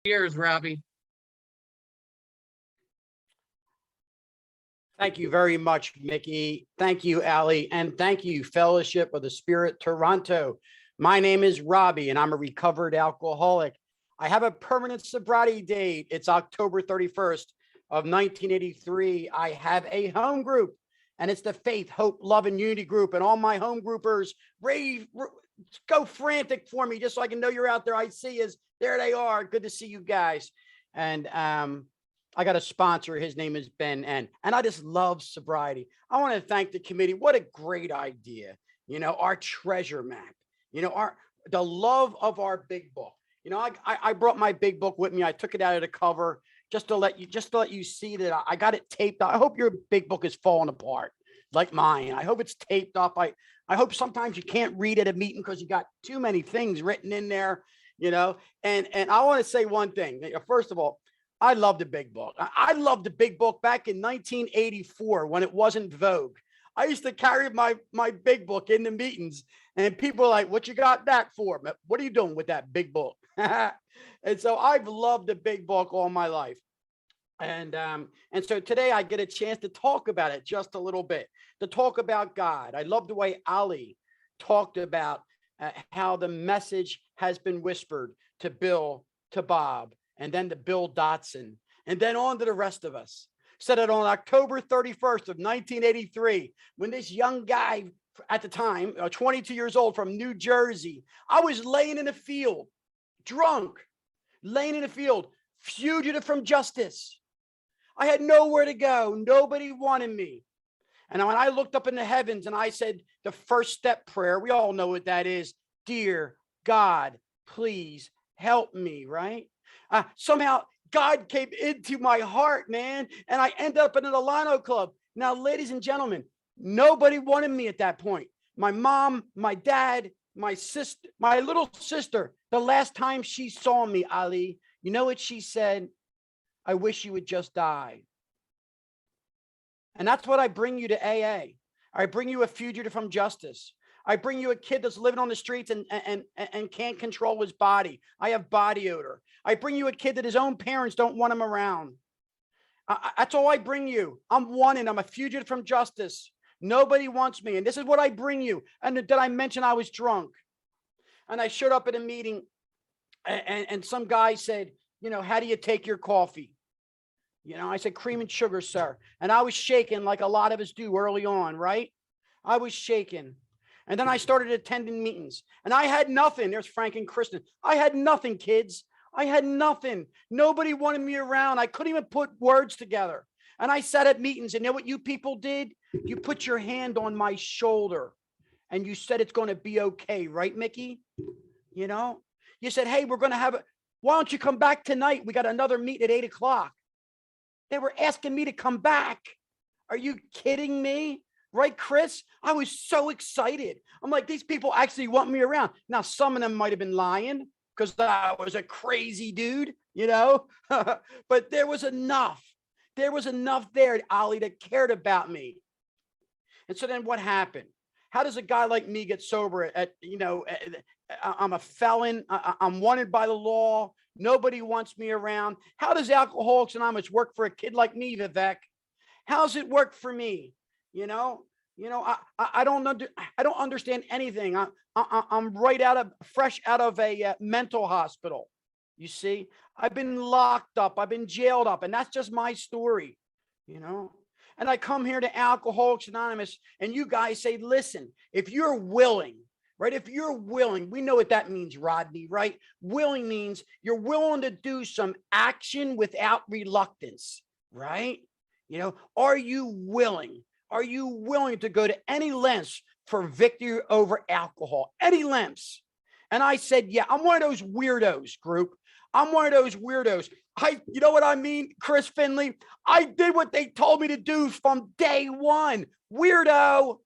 Years, Robbie. Thank you very much, Mickey. Thank you, Ali. And thank you, Fellowship of the Spirit Toronto. My name is Robbie, and I'm a recovered alcoholic. I have a permanent sobriety date. It's October 31st of 1983. I have a home group, and it's the Faith, Hope, Love, and Unity group. And all my home groupers, go frantic for me just so I can know you're out there. I see is there they are. Good to see you guys. And I got a sponsor. His name is Ben N. And I just love sobriety. I want to thank the committee. What a great idea. Our treasure map, the love of our big book. I brought my big book with me. I took it out of the cover just to let you see that I got it taped. I hope your big book is falling apart like mine. I hope it's taped up. I hope sometimes you can't read at a meeting because you got too many things written in there, and I want to say one thing. First of all, I love the big book. I loved the big book back in 1984 when it wasn't Vogue. I used to carry my big book in the meetings, and people are like, what you got that for? What are you doing with that big book? And so I've loved the big book all my life. And so today I get a chance to talk about it just a little bit, to talk about God. I love the way Ali talked about how the message has been whispered to Bill, to Bob, and then to Bill Dotson, and then on to the rest of us. Said it on October 31st of 1983, when this young guy at the time, 22 years old from New Jersey, I was laying in a field, drunk, laying in a field, fugitive from justice. I had nowhere to go. Nobody wanted me. And when I looked up in the heavens and I said the first step prayer, we all know what that is. Dear God, please help me, right? Somehow God came into my heart, man, and I ended up in an Alano club. Now, ladies and gentlemen, nobody wanted me at that point. My mom, my dad, my sister, my little sister, the last time she saw me, Ali, you know what she said? I wish you would just die. And that's what I bring you to AA. I bring you a fugitive from justice. I bring you a kid that's living on the streets and can't control his body. I have body odor. I bring you a kid that his own parents don't want him around. That's all I bring you. I'm wanted. I'm a fugitive from justice. Nobody wants me. And this is what I bring you. And did I mention I was drunk? And I showed up at a meeting and some guy said, how do you take your coffee? I said, cream and sugar, sir. And I was shaking like a lot of us do early on, right? I was shaking. And then I started attending meetings and I had nothing. There's Frank and Kristen. I had nothing, kids. I had nothing. Nobody wanted me around. I couldn't even put words together. And I sat at meetings and you know what you people did? You put your hand on my shoulder and you said, it's going to be okay. Right, Mickey? You said, hey, we're going to have a, why don't you come back tonight? We got another meet at 8:00. They were asking me to come back. Are you kidding me? Right, Chris? I was so excited. I'm like, these people actually want me around. Now, some of them might have been lying because I was a crazy dude, but there was enough. There was enough there, Ali, that cared about me. And so then what happened? How does a guy like me get sober I'm a felon. I'm wanted by the law. Nobody wants me around. How does Alcoholics Anonymous work for a kid like me, Vivek? How's it work for me? I don't understand anything. I'm fresh out of a mental hospital. You see, I've been locked up. I've been jailed up, and that's just my story. And I come here to Alcoholics Anonymous, and you guys say, listen, if you're willing, right? If you're willing, we know what that means, Rodney, right? Willing means you're willing to do some action without reluctance, right? Are you willing? Are you willing to go to any lengths for victory over alcohol? Any lengths? And I said, yeah, I'm one of those weirdos, group. I'm one of those weirdos. You know what I mean, Chris Finley? I did what they told me to do from day one. Weirdo.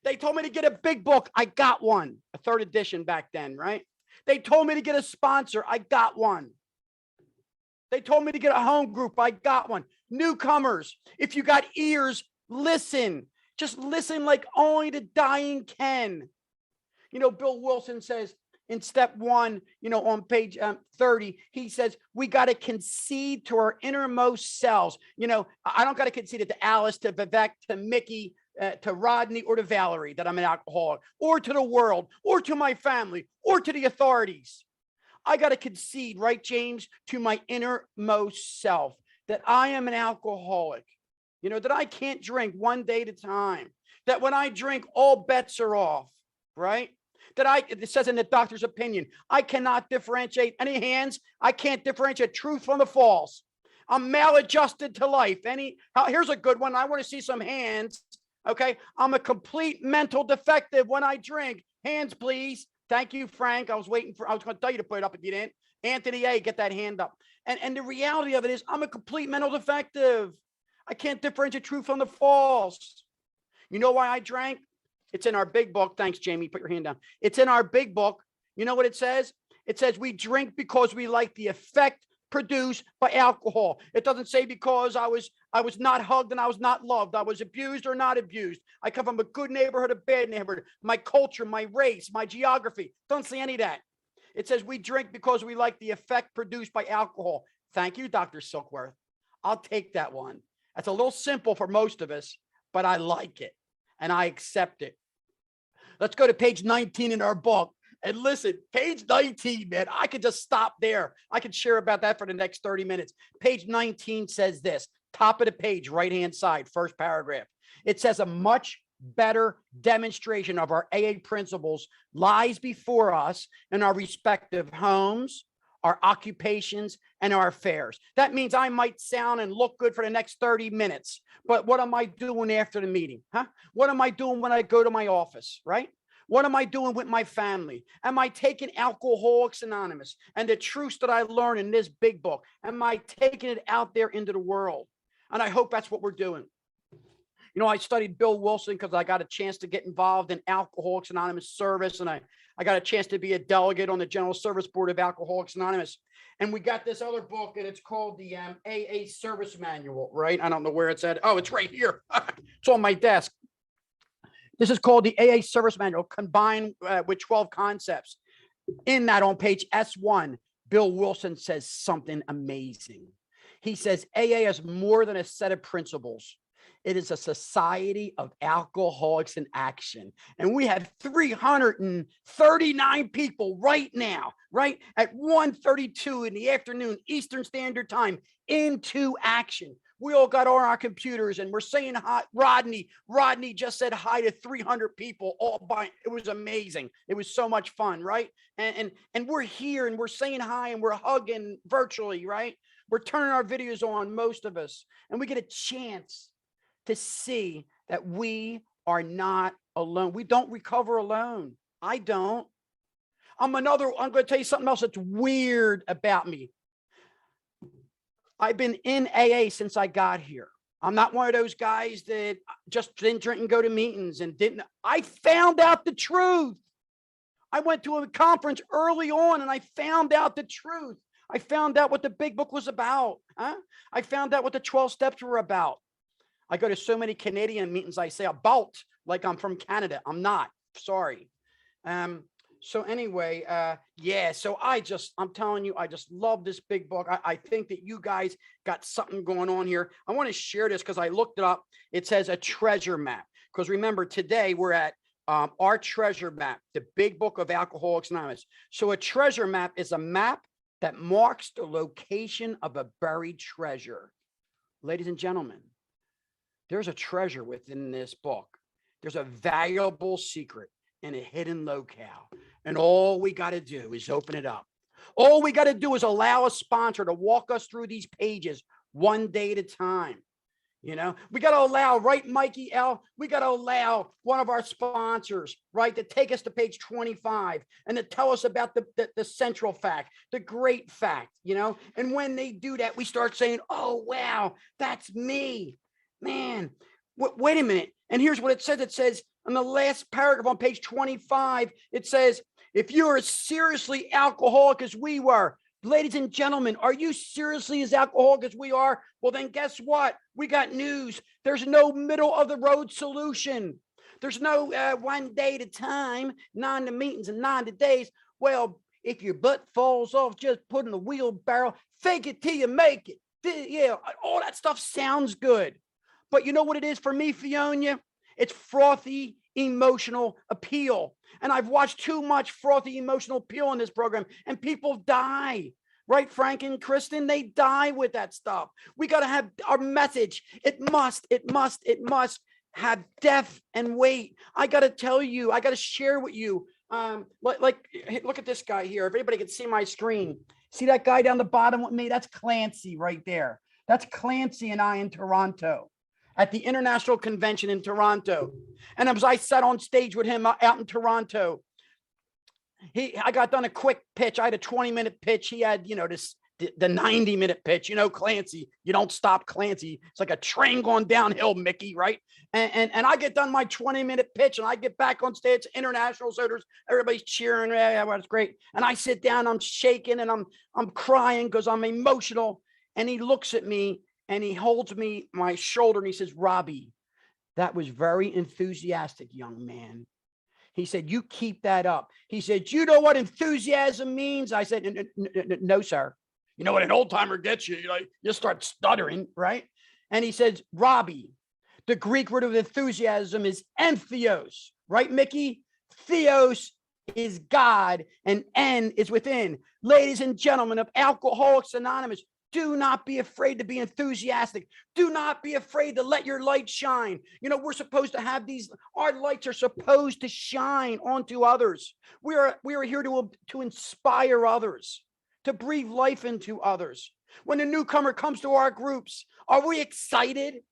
They told me to get a big book. I got one, a 3rd edition back then, right? They told me to get a sponsor. I got one. They told me to get a home group. I got one. Newcomers, if you got ears, listen. Just listen like only the dying can. Bill Wilson says, in step 1, on page 30, he says, we got to concede to our innermost selves. I don't got to concede it to Alice, to Vivek, to Mickey, to Rodney, or to Valerie that I'm an alcoholic, or to the world, or to my family, or to the authorities. I got to concede, right, James, to my innermost self that I am an alcoholic, that I can't drink one day at a time, that when I drink, all bets are off, right? It says in the doctor's opinion, I cannot differentiate any hands. I can't differentiate truth from the false. I'm maladjusted to life. Here's a good one. I want to see some hands. Okay. I'm a complete mental defective when I drink. Hands, please. Thank you, Frank. I was going to tell you to put it up if you didn't. Anthony A, get that hand up. And the reality of it is I'm a complete mental defective. I can't differentiate truth from the false. You know why I drank? It's in our big book. Thanks, Jamie. Put your hand down. It's in our big book. You know what it says? It says we drink because we like the effect produced by alcohol. It doesn't say because I was not hugged and I was not loved. I was abused or not abused. I come from a good neighborhood, a bad neighborhood. My culture, my race, my geography. Don't say any of that. It says we drink because we like the effect produced by alcohol. Thank you, Dr. Silkworth. I'll take that one. That's a little simple for most of us, but I like it and I accept it. Let's go to page 19 in our book. And listen, page 19, man, I could just stop there. I could share about that for the next 30 minutes. Page 19 says this, top of the page, right-hand side, first paragraph. It says a much better demonstration of our AA principles lies before us in our respective homes, our occupations, and our affairs. That means I might sound and look good for the next 30 minutes, but what am I doing after the meeting? What am I doing when I go to my office, right? What am I doing with my family? Am I taking Alcoholics Anonymous and the truths that I learned in this big book? Am I taking it out there into the world? And I hope that's what we're doing. I studied Bill Wilson because I got a chance to get involved in Alcoholics Anonymous service. And I got a chance to be a delegate on the General Service Board of Alcoholics Anonymous. And we got this other book, and it's called the AA Service Manual, right? I don't know where it's at. Oh, it's right here. It's on my desk. This is called the AA Service Manual, combined with 12 concepts. In that, on page S1, Bill Wilson says something amazing. He says, AA is more than a set of principles. It is a society of alcoholics in action. And we have 339 people right now, right at 1:32 in the afternoon, Eastern Standard Time, into action. We all got on our computers and we're saying hi. Rodney just said hi to 300 people it was amazing. It was so much fun, right? And we're here and we're saying hi and we're hugging virtually, right? We're turning our videos on, most of us, and we get a chance to see that we are not alone. We don't recover alone. I don't. I'm going to tell you something else that's weird about me. I've been in AA since I got here. I'm not one of those guys that just didn't drink and go to meetings and I found out the truth. I went to a conference early on and I found out the truth. I found out what the big book was about. I found out what the 12 steps were about. I go to so many Canadian meetings, I say about like I'm from Canada. I'm not, sorry. So anyway, so I'm telling you, I just love this big book. I think that you guys got something going on here. I want to share this because I looked it up. It says a treasure map. Because remember, today we're at our treasure map, the big book of Alcoholics Anonymous. So a treasure map is a map that marks the location of a buried treasure. Ladies and gentlemen, there's a treasure within this book. There's a valuable secret in a hidden locale. And all we got to do is open it up. All we got to do is allow a sponsor to walk us through these pages one day at a time. We got to allow, right, Mikey L? We got to allow one of our sponsors, right, to take us to page 25 and to tell us about the central fact, the great fact, And when they do that, we start saying, oh, wow, that's me. Man, wait a minute. And here's what it says. It says in the last paragraph on page 25, it says, if you are as seriously alcoholic as we were, ladies and gentlemen, are you seriously as alcoholic as we are? Well, then guess what? We got news. There's no middle of the road solution. There's no one day at a time, 9 to meetings and 9 to days. well, if your butt falls off, just put in the wheelbarrow, fake it till you make it. Yeah, all that stuff sounds good. But you know what it is for me, Fiona? It's frothy emotional appeal. And I've watched too much frothy emotional appeal in this program, and people die. Right, Frank and Kristen? They die with that stuff. We got to have our message. It must have depth and weight. I got to tell you, I got to share with you. Like, look at this guy here. If anybody can see my screen, see that guy down the bottom with me? That's Clancy right there. That's Clancy and I in Toronto at the International Convention in Toronto. And as I sat on stage with him out in Toronto, I got done a quick pitch. I had a 20-minute pitch. He had, the 90-minute pitch. Clancy, you don't stop Clancy. It's like a train going downhill, Mickey, right? And I get done my 20-minute pitch, and I get back on stage, international, so everybody's cheering. Yeah, well, it's great. And I sit down, I'm shaking, and I'm crying because I'm emotional. And he looks at me, and he holds me my shoulder, and he says, Robbie, that was very enthusiastic, young man. He said, you keep that up. He said, you know what enthusiasm means? I said, no, sir. You know what an old timer gets you? You start stuttering, right? And he says, Robbie, the Greek word of enthusiasm is entheos, right, Mickey? Theos is God and en is within. Ladies and gentlemen of Alcoholics Anonymous, do not be afraid to be enthusiastic. Do not be afraid to let your light shine. We're supposed to have our lights are supposed to shine onto others. We are here to inspire others, to breathe life into others. When a newcomer comes to our groups, are we excited?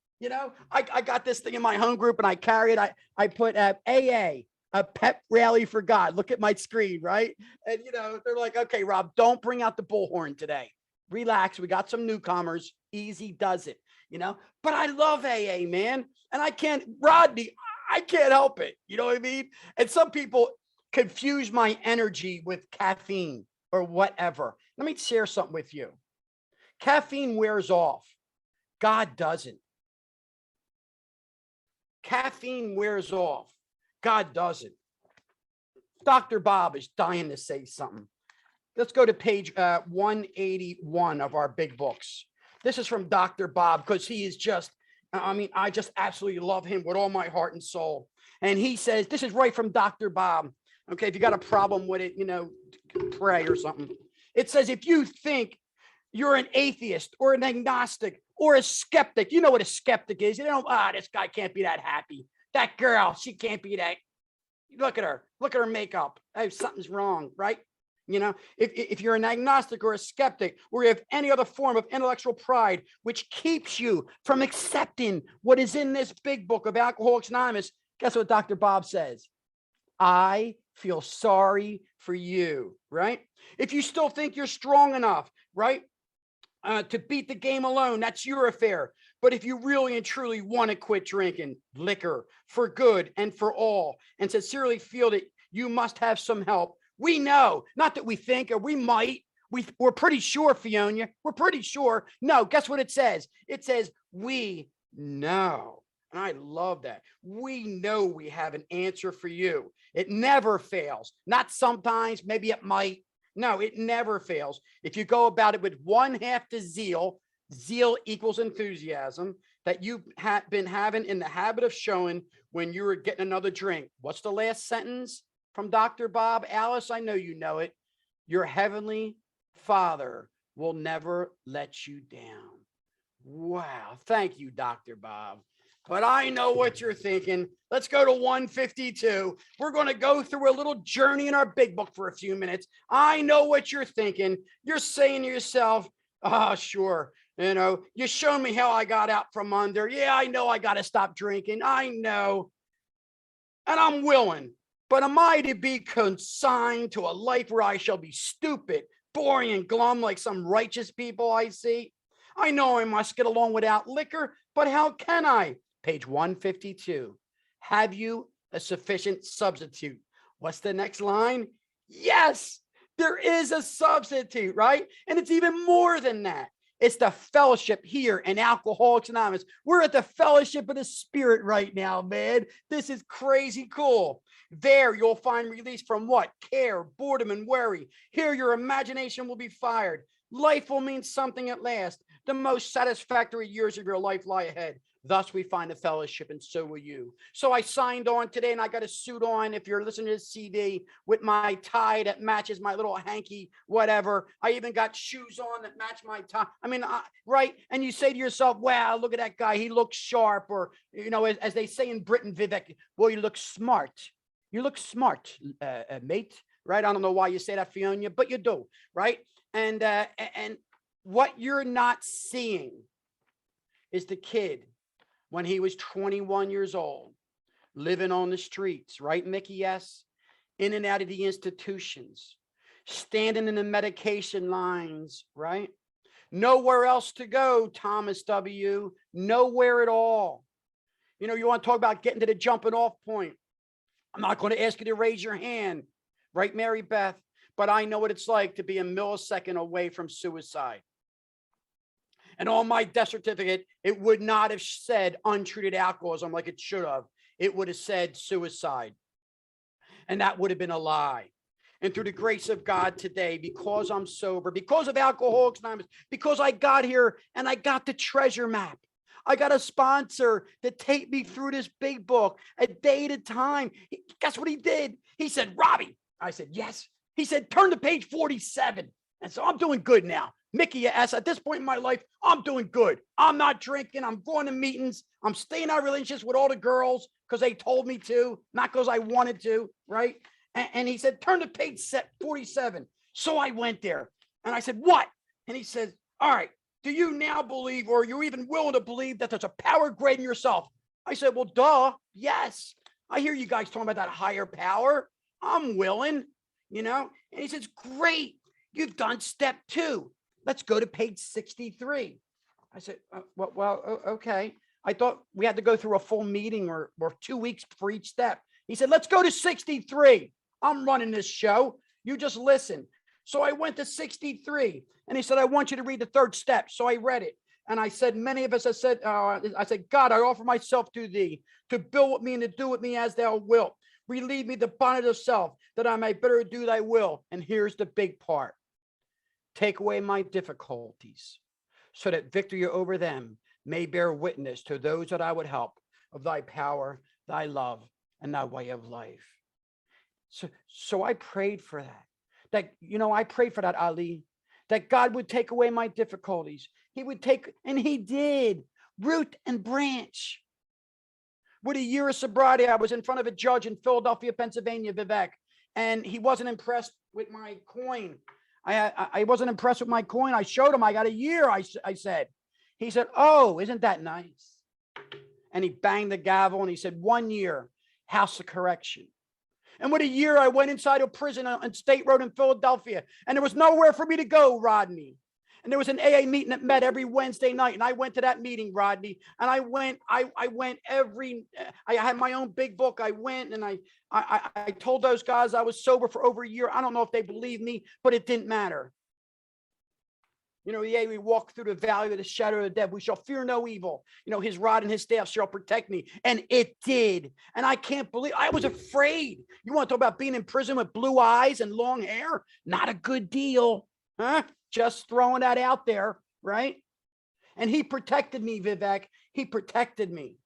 I got this thing in my home group and I carry it. I put AA, a pep rally for God. Look at my screen, right? And, they're like, okay, Rob, don't bring out the bullhorn today. Relax. We got some newcomers. Easy does it, but I love AA, man. And Rodney, I can't help it. You know what I mean? And some people confuse my energy with caffeine or whatever. Let me share something with you. Caffeine wears off. God doesn't. Caffeine wears off. God doesn't. Dr. Bob is dying to say something. Let's go to page 181 of our big books. This is from Dr. Bob because he is I just absolutely love him with all my heart and soul. And he says, this is right from Dr. Bob. Okay, if you got a problem with it, pray or something. It says, if you think you're an atheist or an agnostic or a skeptic, you know what a skeptic is. This guy can't be that happy. That girl, she can't be that. Look at her makeup. Oh, something's wrong, right? If you're an agnostic or a skeptic, or you have any other form of intellectual pride, which keeps you from accepting what is in this big book of Alcoholics Anonymous, guess what Dr. Bob says? I feel sorry for you, right? If you still think you're strong enough, right, to beat the game alone, that's your affair. But if you really and truly want to quit drinking liquor for good and for all, and sincerely feel that you must have some help, we know, not that we think, or we might, we're pretty sure, Fiona, we're pretty sure. No, guess what it says? It says, we know. And I love that. We know we have an answer for you. It never fails. Not sometimes, maybe it might. No, it never fails. If you go about it with one half the zeal equals enthusiasm that you've been having in the habit of showing when you were getting another drink. What's the last sentence from Dr. Bob? Alice, I know you know it. Your heavenly Father will never let you down. Wow. Thank you, Dr. Bob. But I know what you're thinking. Let's go to 152. We're going to go through a little journey in our big book for a few minutes. I know what you're thinking. You're saying to yourself, oh, sure. You showed me how I got out from under. Yeah, I know I got to stop drinking. I know. And I'm willing. But am I to be consigned to a life where I shall be stupid, boring, and glum like some righteous people I see? I know I must get along without liquor, but how can I? Page 152. Have you a sufficient substitute? What's the next line? Yes, there is a substitute, right? And it's even more than that. It's the fellowship here in Alcoholics Anonymous. We're at the fellowship of the Spirit right now, man. This is crazy cool. There you'll find release from what? Care, boredom, and worry. Here your imagination will be fired. Life will mean something at last. The most satisfactory years of your life lie ahead. Thus we find a fellowship, and so will you. So I signed on today, and I got a suit on, if you're listening to this CD, with my tie that matches my little hanky, whatever. I even got shoes on that match my tie. I mean, right? And you say to yourself, wow, look at that guy. He looks sharp. Or, you know, as they say in Britain, Vivek, well, you look smart. You look smart, mate, right? I don't know why you say that, Fiona, but you do, right? And what you're not seeing is the kid when he was 21 years old, living on the streets, right, Mickey? Yes. In and out of the institutions, standing in the medication lines, right? Nowhere else to go, Thomas W. Nowhere at all. You know, you want to talk about getting to the jumping off point. I'm not going to ask you to raise your hand, right, Mary Beth? But I know what it's like to be a millisecond away from suicide. And on my death certificate, it would not have said untreated alcoholism like it should have. It would have said suicide. And that would have been a lie. And through the grace of God today, because I'm sober, because of Alcoholics Anonymous, because I got here and I got the treasure map. I got a sponsor to take me through this big book a day at a time. Guess what he did? He said, Robbie. I said, yes. He said, turn to page 47. And so I'm doing good now. Mickey S., at this point in my life, I'm doing good. I'm not drinking. I'm going to meetings. I'm staying out of relationships with all the girls because they told me to, not because I wanted to, right? And he said, turn to page 47. So I went there and I said, what? And he said, all right, do you now believe, or are you even willing to believe that there's a power greater than yourself? I said, well, duh, yes. I hear you guys talking about that higher power. I'm willing, you know? And he says, great. You've done step 2. Let's go to page 63. I said, okay. I thought we had to go through a full meeting or 2 weeks for each step. He said, let's go to 63. I'm running this show. You just listen. So I went to 63 and he said, I want you to read the 3rd step. So I read it. And I said, many of us have said, I said, God, I offer myself to thee to build with me and to do with me as thou wilt. Relieve me the bondage of self that I may better do thy will. And here's the big part. Take away my difficulties so that victory over them may bear witness to those that I would help of thy power, thy love, and thy way of life. So I prayed for that, I prayed for that, Ali, that God would take away my difficulties. He would take, and he did, root and branch. With a year of sobriety, I was in front of a judge in Philadelphia, Pennsylvania, Vivek, and he wasn't impressed with my coin. I wasn't impressed with my coin. I showed him I got a year, I said. He said, oh, isn't that nice? And he banged the gavel and he said, 1 year, house of correction. And with a year, I went inside a prison on State Road in Philadelphia, and there was nowhere for me to go, Rodney. And there was an AA meeting that met every Wednesday night. And I went to that meeting, Rodney. And I went I had my own big book. I went and I told those guys I was sober for over a year. I don't know if they believed me, but it didn't matter. You know, we walk through the valley of the shadow of death. We shall fear no evil. You know, his rod and his staff shall protect me. And it did. And I can't believe, I was afraid. You want to talk about being in prison with blue eyes and long hair? Not a good deal. Huh? Just throwing that out there, right? And he protected me, Vivek. He protected me.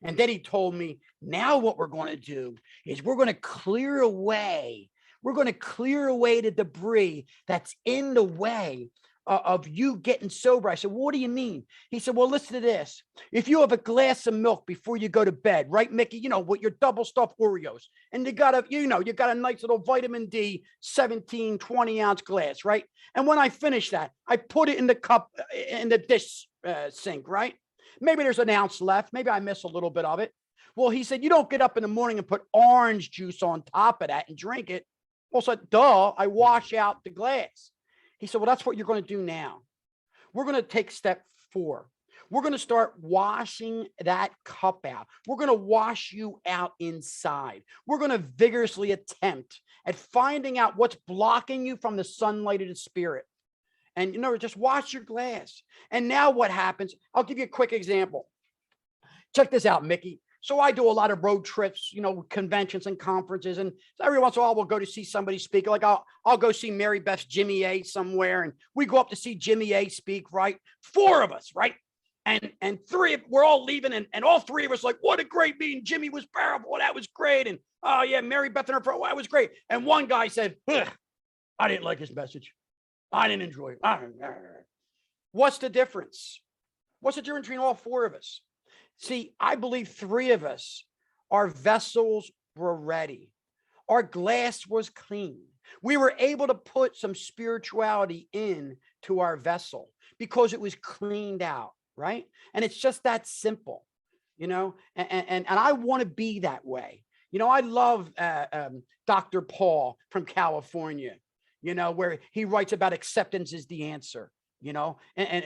And then he told me, now what we're going to do is we're going to clear away. We're going to clear away the debris that's in the way of you getting sober. I said, well, what do you mean? He said, well, listen to this. If you have a glass of milk before you go to bed, right, Mickey, you know, with your double stuffed Oreos, and you got a nice little vitamin D, 17, 20 ounce glass, right? And when I finish that, I put it in the cup, in the dish sink, right? Maybe there's an ounce left. Maybe I miss a little bit of it. Well, he said, you don't get up in the morning and put orange juice on top of that and drink it. Well, so duh, I wash out the glass. He said, well, that's what you're going to do now. We're going to take step 4. We're going to start washing that cup out. We're going to wash you out inside. We're going to vigorously attempt at finding out what's blocking you from the sunlight of the spirit. And, just wash your glass. And now what happens? I'll give you a quick example. Check this out, Mickey. So I do a lot of road trips, conventions and conferences. And every once in a while, we'll go to see somebody speak. Like I'll go see Mary Beth's Jimmy A somewhere. And we go up to see Jimmy A speak, right? 4 of us, right? And 3, we're all leaving. And all 3 of us like, what a great meeting. Jimmy was powerful. That was great. And oh yeah, Mary Beth and her, that was great. And one guy said, I didn't like his message. I didn't enjoy it. What's the difference? What's the difference between all 4 of us? See, I believe 3 of us, our vessels were ready. Our glass was clean. We were able to put some spirituality in to our vessel because it was cleaned out, right? And it's just that simple, and I want to be that way. I love Dr. Paul from California, where he writes about acceptance is the answer. I guess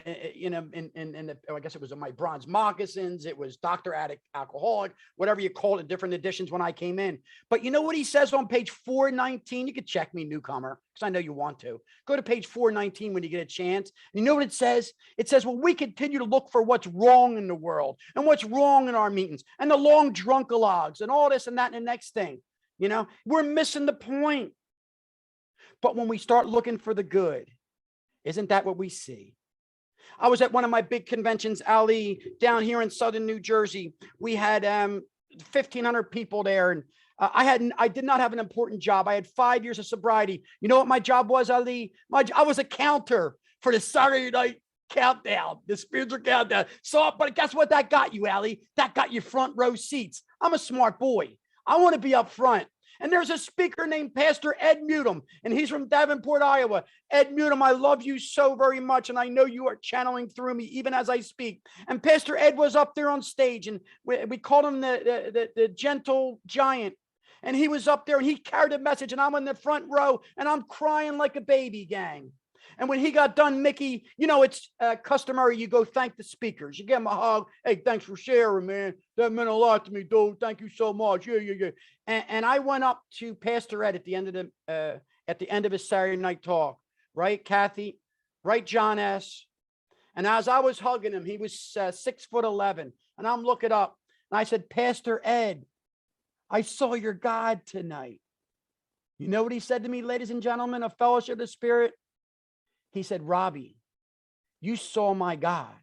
it was in my bronze moccasins. It was Dr. Addict, Alcoholic, whatever you call it, different editions when I came in. But you know what he says on page 419? You could check me, newcomer, because I know you want to. Go to page 419 when you get a chance. You know what it says? It says, well, we continue to look for what's wrong in the world and what's wrong in our meetings and the long drunkalogs and all this and that and the next thing. We're missing the point. But when we start looking for the good, isn't that what we see? I was at one of my big conventions, Ali, down here in southern New Jersey. We had 1,500 people there, and I did not have an important job. I had 5 years of sobriety. You know what my job was, Ali? I was a counter for the Saturday night countdown, the spiritual countdown. So, but guess what that got you, Ali? That got you front row seats. I'm a smart boy. I want to be up front. And there's a speaker named Pastor Ed Mutum, and he's from Davenport, Iowa. Ed Mutum, I love you so very much, and I know you are channeling through me even as I speak. And Pastor Ed was up there on stage, and we called him the gentle giant. And he was up there, and he carried a message, and I'm in the front row, and I'm crying like a baby, gang. And when he got done, Mickey, it's customary. You go thank the speakers. You give them a hug. Hey, thanks for sharing, man. That meant a lot to me, dude. Thank you so much. Yeah. And I went up to Pastor Ed at the end of his Saturday night talk. Right, Kathy? Right, John S. And as I was hugging him, he was 6'11", and I'm looking up, and I said, Pastor Ed, I saw your God tonight. You know what he said to me, ladies and gentlemen, of Fellowship of the Spirit? He said, Robbie, you saw my God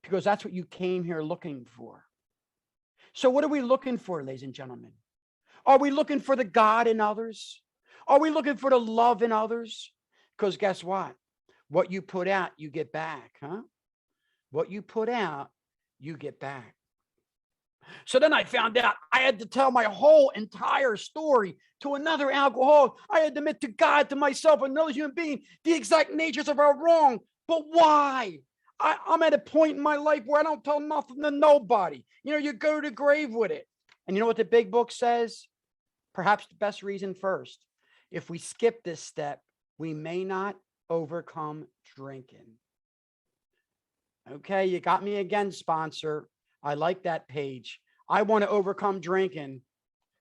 because that's what you came here looking for. So what are we looking for, ladies and gentlemen? Are we looking for the God in others? Are we looking for the love in others? Because guess what? What you put out, you get back, huh? What you put out, you get back. So then I found out I had to tell my whole entire story to another alcoholic. I had to admit to God, to myself, another human being, the exact natures of our wrong. But why? I'm at a point in my life where I don't tell nothing to nobody. You go to the grave with it. And you know what the big book says? Perhaps the best reason first. If we skip this step, we may not overcome drinking. Okay, you got me again, sponsor. I like that page. I want to overcome drinking.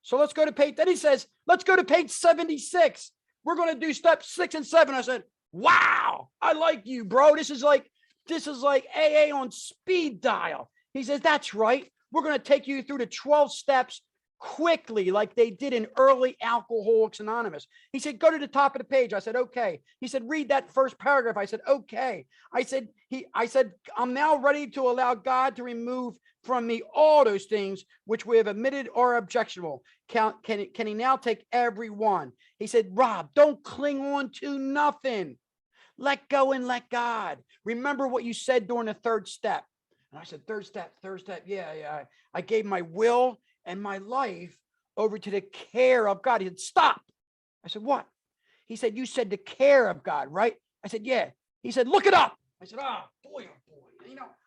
So let's go to page. Then he says, let's go to page 76. We're going to do steps 6 and 7. I said, wow, I like you, bro. This is like AA on speed dial. He says, that's right. We're going to take you through the 12 steps quickly, like they did in early Alcoholics Anonymous. He said, go to the top of the page. I said, okay. He said, read that first paragraph. I said, okay. I said, I'm now ready to allow God to remove from me all those things which we have admitted or objectionable. Can he now take every one? He said, Rob, don't cling on to nothing. Let go and let God. Remember what you said during the 3rd step. And I said, third step. Yeah. I gave my will and my life over to the care of God. He said, stop. I said, what? He said, you said the care of God, right? I said, yeah. He said, look it up. I said, oh boy.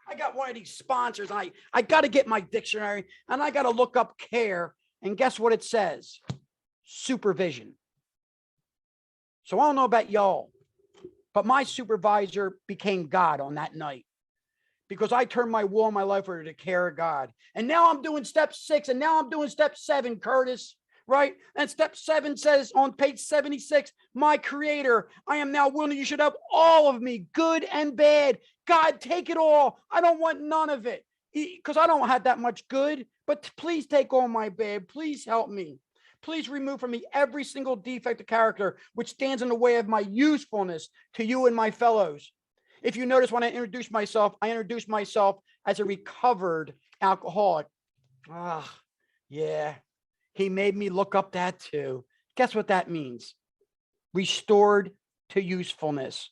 I got one of these sponsors. I got to get my dictionary and I got to look up care. And guess what it says? Supervision. So I don't know about y'all, but my supervisor became God on that night because I turned my will and my life over to the care of God. And now I'm doing step 6 and now I'm doing step 7, Curtis. right? And step 7 says on page 76, my creator, I am now willing, you should have all of me, good and bad. God, take it all. I don't want none of it because I don't have that much good, but please take all my bad. Please help me. Please remove from me every single defect of character which stands in the way of my usefulness to you and my fellows. If you notice, when I introduce myself as a recovered alcoholic. Yeah, he made me look up that too. Guess what that means? Restored to usefulness.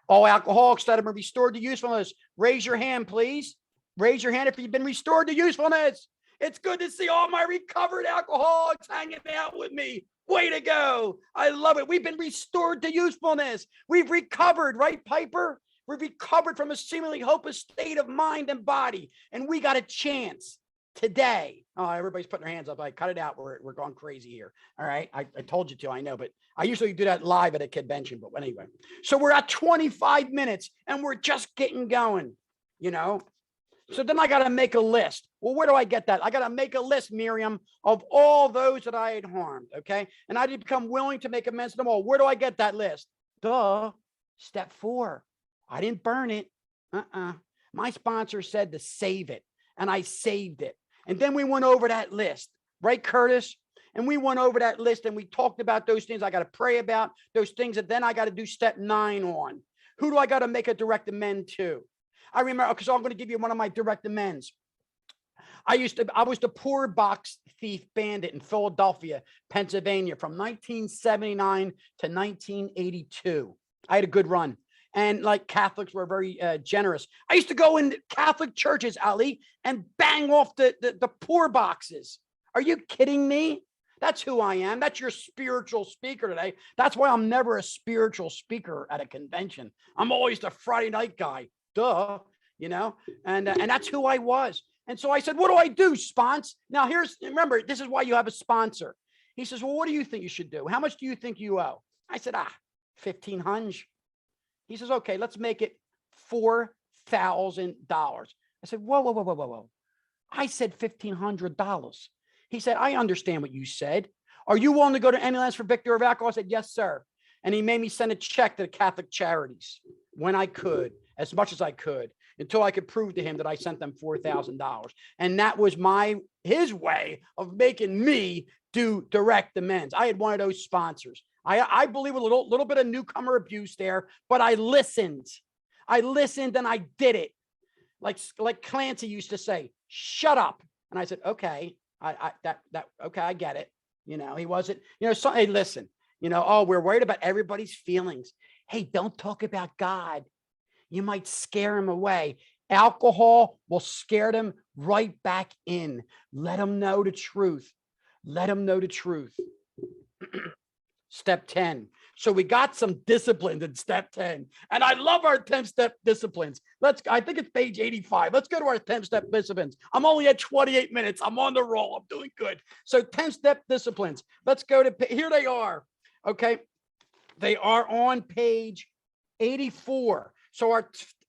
All alcoholics that have been restored to usefulness, raise your hand, please. Raise your hand if you've been restored to usefulness. It's good to see all my recovered alcoholics hanging out with me. Way to go. I love it. We've been restored to usefulness. We've recovered, right, Piper? We've recovered from a seemingly hopeless state of mind and body. And we got a chance today. Oh, everybody's putting their hands up. I cut it out. We're going crazy here. All right. I told you to, I know, but I usually do that live at a convention. But anyway, so we're at 25 minutes and we're just getting going, you know? So then I got to make a list. Well, where do I get that? I got to make a list, Miriam, of all those that I had harmed. Okay. And I did become willing to make amends to them all. Where do I get that list? Duh. Step 4. I didn't burn it. My sponsor said to save it, and I saved it. And then we went over that list, right, Curtis? And we went over that list and we talked about those things I got to pray about, those things that then I got to do step 9 on. Who do I got to make a direct amend to? I remember, because I'm going to give you one of my direct amends. I was the poor box thief bandit in Philadelphia, Pennsylvania from 1979 to 1982. I had a good run. And like Catholics were very generous. I used to go in Catholic churches, Ali, and bang off the poor boxes. Are you kidding me? That's who I am. That's your spiritual speaker today. That's why I'm never a spiritual speaker at a convention. I'm always the Friday night guy. Duh, you know, and that's who I was. And so I said, what do I do, spons? Now remember, this is why you have a sponsor. He says, well, what do you think you should do? How much do you think you owe? I said, $1,500. He says, okay, let's make it $4,000. I said, whoa. I said $1,500. He said, I understand what you said. Are you willing to go to any lengths for victory of alcohol? I said, yes, sir. And he made me send a check to the Catholic Charities when I could, as much as I could, until I could prove to him that I sent them $4,000. And that was his way of making me do direct amends. I had one of those sponsors. I believe a little bit of newcomer abuse there, but I listened. And I did it. Like Clancy used to say, shut up. And I said, okay, okay, I get it. You know, he wasn't, you know, so, hey, listen, you know, oh, we're worried about everybody's feelings. Hey, don't talk about God. You might scare him away. Alcohol will scare them right back in. Let them know the truth. Let them know the truth. Step 10. So we got some disciplines in step 10. And I love our 10-step disciplines. I think it's page 85. Let's go to our 10-step disciplines. I'm only at 28 minutes. I'm on the roll. I'm doing good. So 10-step disciplines. Let's go to, here they are. Okay. They are on page 84. So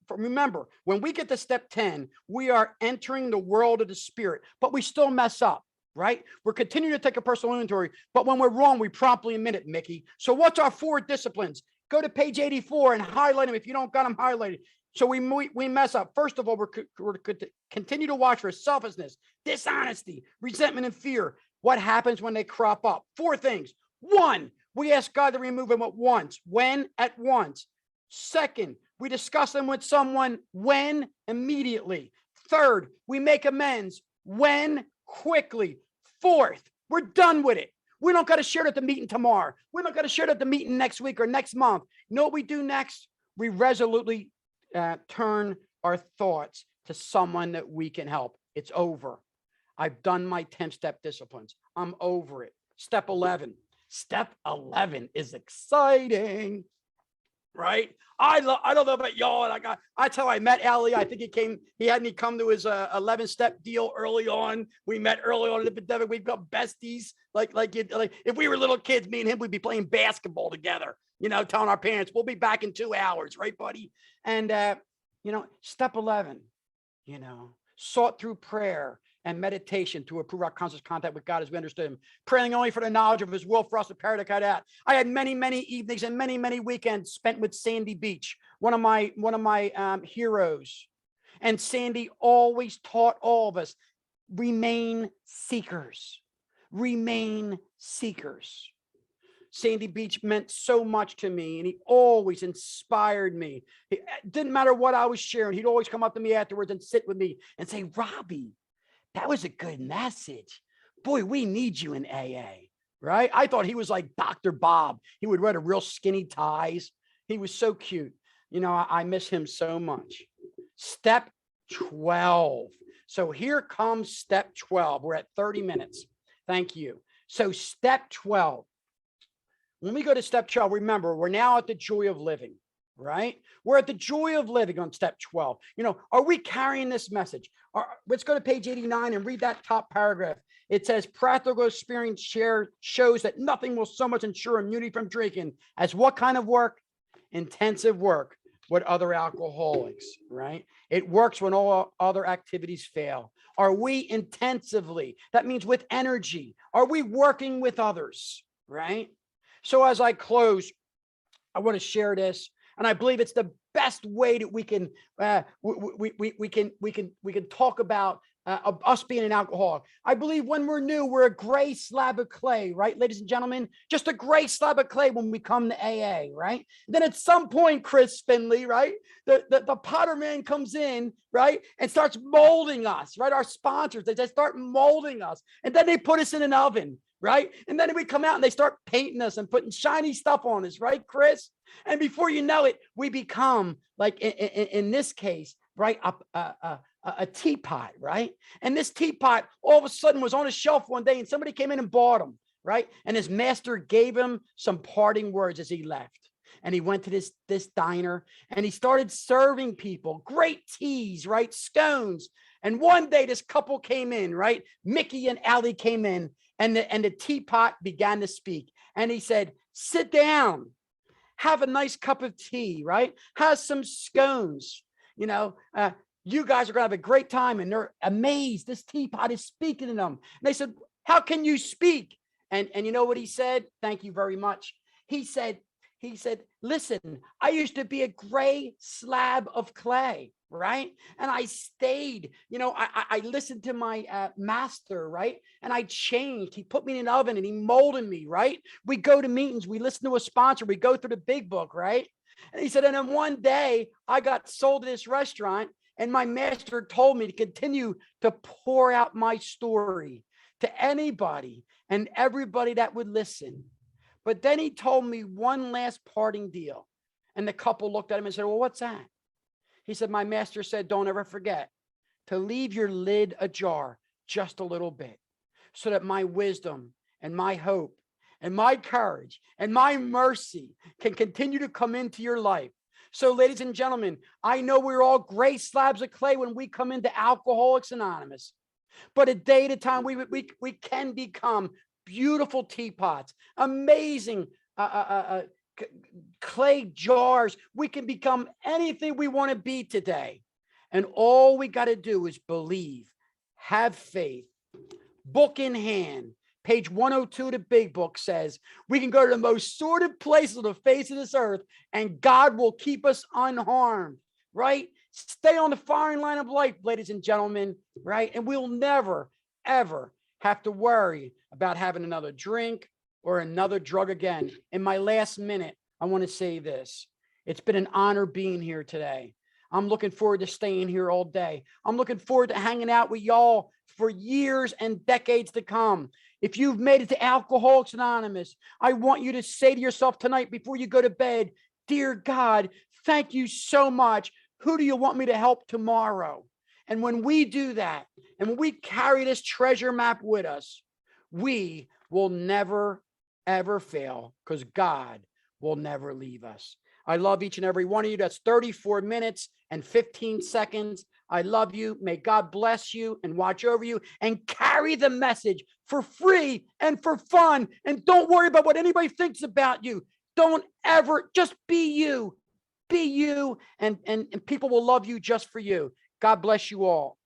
remember, when we get to step 10, we are entering the world of the spirit, but we still mess up. Right? We're continuing to take a personal inventory, but when we're wrong, we promptly admit it, Mickey. So what's our 4 disciplines? Go to page 84 and highlight them if you don't got them highlighted. So we mess up. First of all, we're to continue to watch for selfishness, dishonesty, resentment, and fear. What happens when they crop up? 4 things. 1, we ask God to remove them at once. When? At once. 2nd, we discuss them with someone. When? Immediately. 3rd, we make amends. When? Quickly. 4th, we're done with it. We don't got to share it at the meeting tomorrow. We don't got to share it at the meeting next week or next month. You know what we do next? We resolutely turn our thoughts to someone that we can help. It's over. I've done my 10-step disciplines. I'm over it. Step 11. Step 11 is exciting, right? I don't know about y'all. And that's how I met Ali. I think he had me come to his 11-step deal early on. We met early on in the pandemic. We've got besties. Like if we were little kids, me and him, we'd be playing basketball together, you know, telling our parents, we'll be back in 2 hours. Right, buddy? And, you know, step 11, you know, sought through prayer and meditation to improve our conscious contact with God as we understood him, praying only for the knowledge of his will for us to carry that out. I had many, many evenings and many, many weekends spent with Sandy Beach, one of my heroes. And Sandy always taught all of us, remain seekers, remain seekers. Sandy Beach meant so much to me, and he always inspired me. It didn't matter what I was sharing. He'd always come up to me afterwards and sit with me and say, Robbie, that was a good message. Boy, we need you in AA, right? I thought he was like Dr. Bob. He would wear the real skinny ties. He was so cute. You know, I miss him so much. Step 12. So here comes step 12. We're at 30 minutes. Thank you. So step 12. When we go to step 12, remember, we're now at the joy of living, right? We're at the joy of living on step 12. You know, are we carrying this message? Let's go to page 89 and read that top paragraph. It says, practical experience shows that nothing will so much ensure immunity from drinking as what kind of work? Intensive work with other alcoholics, right? It works when all other activities fail. Are we intensively? That means with energy. Are we working with others, right? So as I close, I want to share this, and I believe it's the best way that we can talk about us being an alcoholic. I believe when we're new, we're a gray slab of clay, right, ladies and gentlemen? Just a gray slab of clay when we come to AA, right? Then at some point, Chris Finley, right, the Potter man comes in, right, and starts molding us, right? Our sponsors, they just start molding us, and then they put us in an oven, right? And then we come out and they start painting us and putting shiny stuff on us, right, Chris? And before you know it, we become, like in this case, right, a teapot, right? And this teapot all of a sudden was on a shelf one day and somebody came in and bought him, right? And his master gave him some parting words as he left. And he went to this diner and he started serving people great teas, right? Scones. And one day this couple came in, right? Mickey and Allie came in, and the teapot began to speak. And he said, sit down, have a nice cup of tea, right? Have some scones, you know, you guys are going to have a great time. And they're amazed. This teapot is speaking to them. And they said, how can you speak? And you know what he said? Thank you very much. He said, listen, I used to be a gray slab of clay, right? And I stayed, you know, I listened to my master, right? And I changed. He put me in an oven and he molded me, right? We go to meetings, we listen to a sponsor, we go through the big book, right? And he said, and then one day I got sold to this restaurant and my master told me to continue to pour out my story to anybody and everybody that would listen. But then he told me one last parting deal. And the couple looked at him and said, well, what's that? He said, my master said, don't ever forget to leave your lid ajar just a little bit so that my wisdom and my hope and my courage and my mercy can continue to come into your life. So, ladies and gentlemen, I know we're all gray slabs of clay when we come into Alcoholics Anonymous, but a day at a time, we can become beautiful teapots, amazing clay jars. We can become anything we want to be today. And all we got to do is believe, have faith, book in hand. Page 102 of the big book says we can go to the most sordid places on the face of this earth and God will keep us unharmed, right? Stay on the firing line of life, ladies and gentlemen, right? And we'll never, ever have to worry about having another drink or another drug again. In my last minute, I want to say this. It's been an honor being here today. I'm looking forward to staying here all day. I'm looking forward to hanging out with y'all for years and decades to come. If you've made it to Alcoholics Anonymous, I want you to say to yourself tonight before you go to bed, dear God, thank you so much. Who do you want me to help tomorrow? And when we do that, and when we carry this treasure map with us, we will never, ever fail because God will never leave us. I love each and every one of you. That's 34 minutes and 15 seconds. I love you. May God bless you and watch over you and carry the message for free and for fun. And don't worry about what anybody thinks about you. Don't ever, just be you, and people will love you just for you. God bless you all.